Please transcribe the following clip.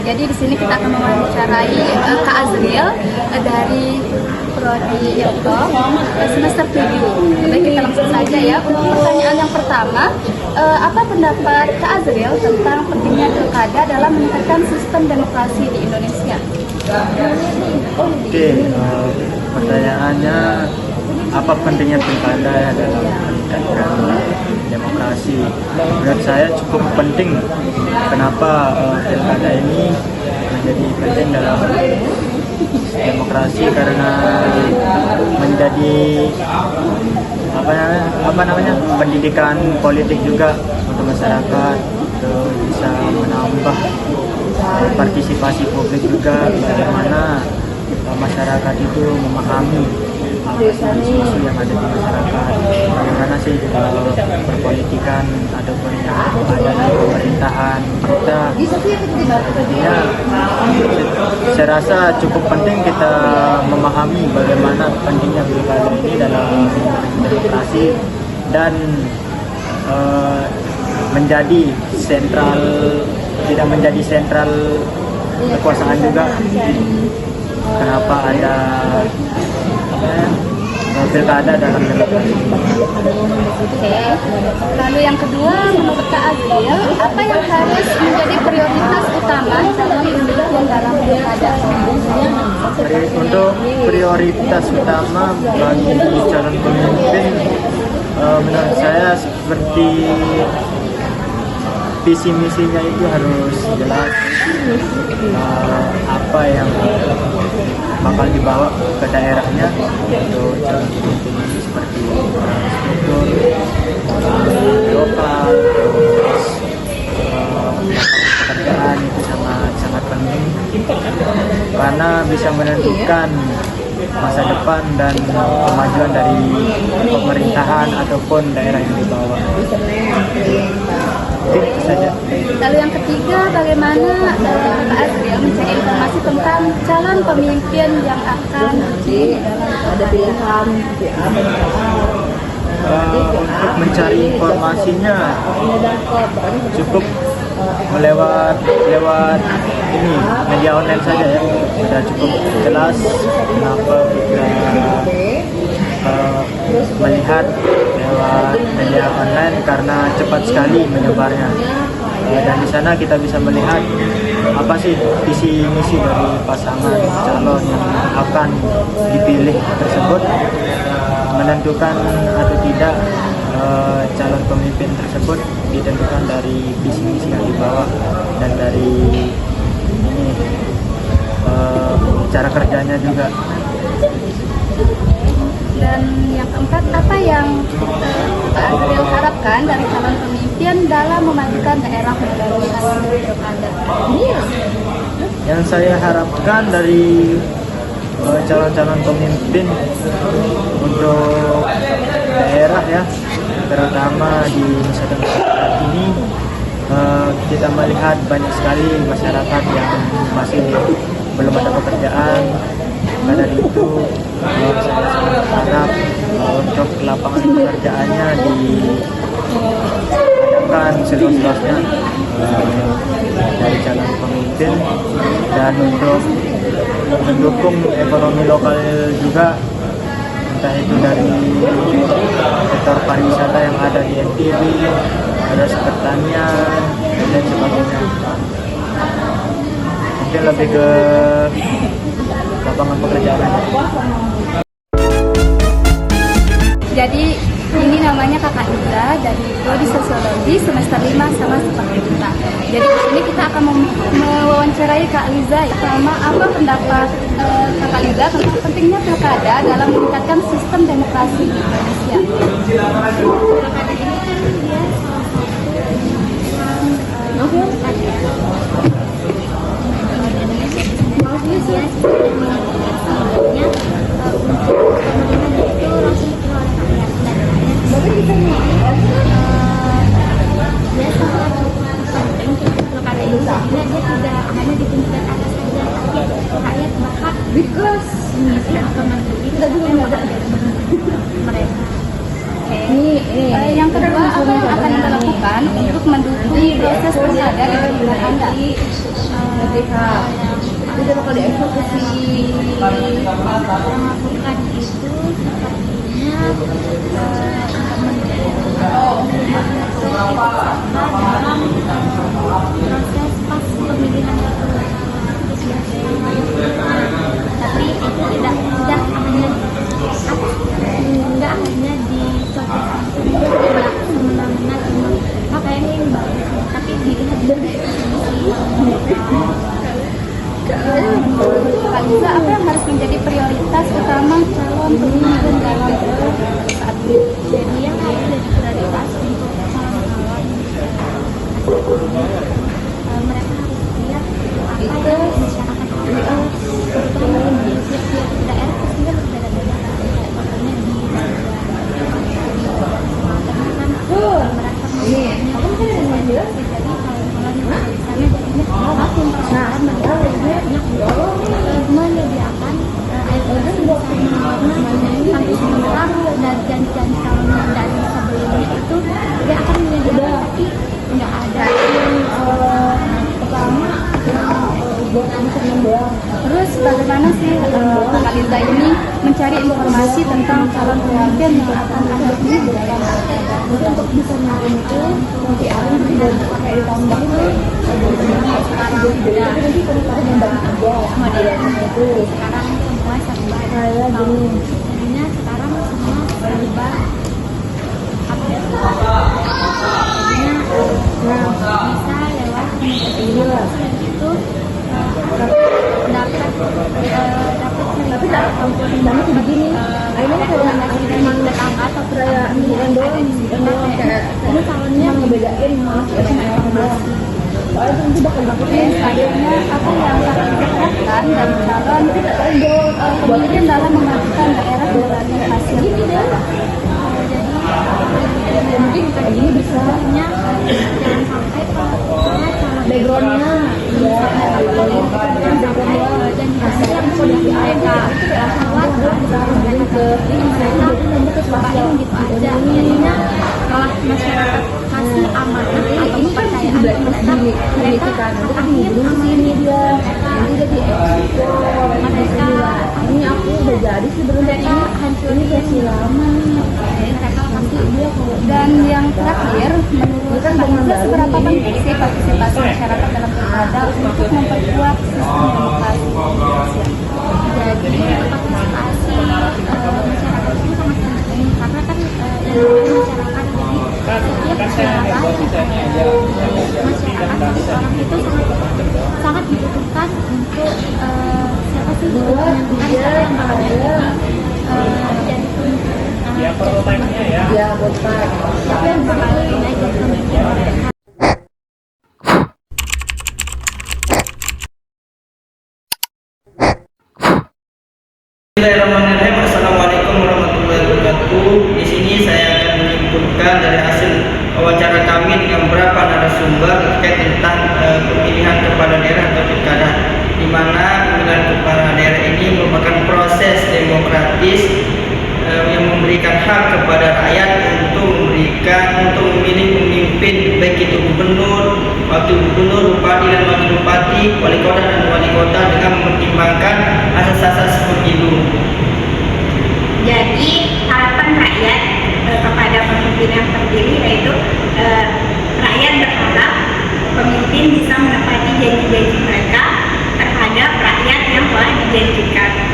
Jadi di sini kita akan mewawancarai Kak Azriel dari Prodi Ilkom semester 7. Baik, kita langsung saja ya. Untuk pertanyaan yang pertama, apa pendapat Kak Azriel tentang pentingnya pilkada dalam meningkatkan sistem demokrasi di Indonesia? Oke, pertanyaannya apa pentingnya pilkada ya dalam meningkatkan demokrasi? Menurut saya cukup penting. Kenapa pilkada ini menjadi penting dalam demokrasi? Karena menjadi apa namanya pendidikan politik juga untuk masyarakat, bisa menambah partisipasi publik juga, bagaimana masyarakat itu memahami isu-isu yang ada di masyarakat, bagaimana sih perpolitikan ataupun yang ada di pemerintahan kita. Jadinya saya rasa cukup penting kita memahami bagaimana pentingnya pilkada ini dalam demokrasi dan menjadi sentral, tidak menjadi sentral kekuasaan juga. Kenapa ada pilkada dalam demokrasi? Oke. Lalu yang kedua, menurut Kak Azriel, apa yang harus menjadi prioritas utama calon pemimpin dalam pilkada? Untuk prioritas utama bagi calon pemimpin, menurut saya seperti visi misinya itu harus jelas, apa yang bakal dibawa ke daerahnya untuk calon pemimpin ini, seperti struktur lokal, terus pekerjaan itu sangat penting karena bisa menentukan masa depan dan kemajuan dari pemerintahan ataupun daerah yang dibawa. Itu saja. Lalu yang ketiga, bagaimana Pak Azriel mencari informasi tentang calon pemimpin yang akan ada pilihan untuk mencari informasinya cukup lewat ini media online saja ya, sudah cukup jelas. Kenapa kita melihat lewat media online? Karena cepat sekali menyebarnya, dan di sana kita bisa melihat apa sih visi misi dari pasangan calon yang akan dipilih tersebut, menentukan atau tidak calon pemimpin tersebut ditentukan dari visi misi yang dibawa dan dari ini cara kerjanya juga. Dan yang keempat, apa yang Pak Azriel harapkan dari calon pemimpin dalam memajukan daerah melalui hasil pilkada? Yang saya harapkan dari calon-calon pemimpin untuk daerah ya, terutama di Nusa Tenggara Barat ini, kita melihat banyak sekali masyarakat yang masih belum ada pekerjaan. Karena itu saya sangat berharap untuk lapangan pekerjaannya diadakan seluas-luasnya dari calon pemimpin, dan untuk mendukung ekonomi lokal juga, entah itu dari sektor pariwisata yang ada di NTB, ada pertanian dan sebagainya. Mungkin lebih ke lapangan pekerjaan. Jadi ini namanya Kakak Liza dari Prodi Sosiologi semester 5 sama seperti kita. Jadi di sini kita akan mewawancarai Kak Liza. Sama apa pendapat Kakak Liza tentang pentingnya pilkada dalam meningkatkan sistem demokrasi di Indonesia? Pilkada ini kan dia Yang kedua, apa yang akan kita lakukan untuk mendukung proses pilkada di lingkungan Anda? Itu bakal dieksekusi. Melakukan itu sepertinya dalam proses pas pemilihan itu. Tapi itu tidak hanya dicocokkan semena-mena cuma pakaian yang bagus, tapi dilihat dari Kak Liza, apa yang harus menjadi prioritas utama calon pemimpin dalam saat ini? jadi yang harus jadi prioritas untuk calon-calon mereka harus lihat apa yang masyarakat terutama di setiap daerah pasti harus beda-beda kayak contohnya di merasa jadi calon-calon misalnya jadinya makin persoalan menyediakan air dan janji-janji calon dari sebelumnya itu dia akan menyediakan tapi nggak ada Terus bagaimana sih Kak Liza ini mencari informasi tentang calon pemimpin yang akan ada di dalam Untuk bisa nyari itu nanti ada tidak pakai di tahun baru. Nanti kalau yang baru aja modelnya itu. sekarang semua serba Kayak gini. jadinya sekarang semua serba update jadinya bisa lewat media sosial itu dapat Tapi tak banget begini. Ini kalau memang tetangga atau kayak bukan doang kayak ini calonnya yang ngebedain mas sama orang doang. Soalnya itu nanti bakal Oke, selanjutnya apa yang akan dilakukan dari calon pemimpin dalam memajukan daerah melalui hasil pilkada? mungkin kayak gini bisa jangan sampai calon backgroundnya ya janji yang sudah mereka tawarkan ke mereka lupain gitu aja jadinya malah masyarakat kasih amanah atau kepercayaan ke mereka akhirnya ini dia nanti jadi mereka ini aku udah jadi sih mereka hancurin versi lama mereka kasih dia Dan yang terakhir, menurut Kak Liza seberapa penting sih partisipasi masyarakat dalam pilkada untuk memperkuat sistem demokrasi di Indonesia? jadi partisipasi masyarakat itu sangat penting karena kan yang namanya masyarakat jadi setiap masyarakat orang itu sangat dibutuhkan untuk siapa sih menentukan siapa yang bakal jadi ya buat siapa yang bakal jadi pemimpin. Bismillahirrahmanirrahim. Assalamualaikum warahmatullahi wabarakatuh. Di sini saya akan menyimpulkan dari hasil wawancara kami dengan beberapa narasumber terkait tentang pemilihan kepala daerah atau pilkada, di mana pemilihan kepala daerah ini merupakan proses demokratis yang memberikan hak kepada rakyat untuk memilih pemimpin, baik itu gubernur, wakil gubernur, bupati dan wakil bupati, wali kota dan wali kota dengan mempertimbangkan asas-asas pemilu. Jadi harapan rakyat kepada pemimpin yang terpilih yaitu rakyat berharap pemimpin bisa menepati janji-janji mereka terhadap rakyat yang telah dijanjikan.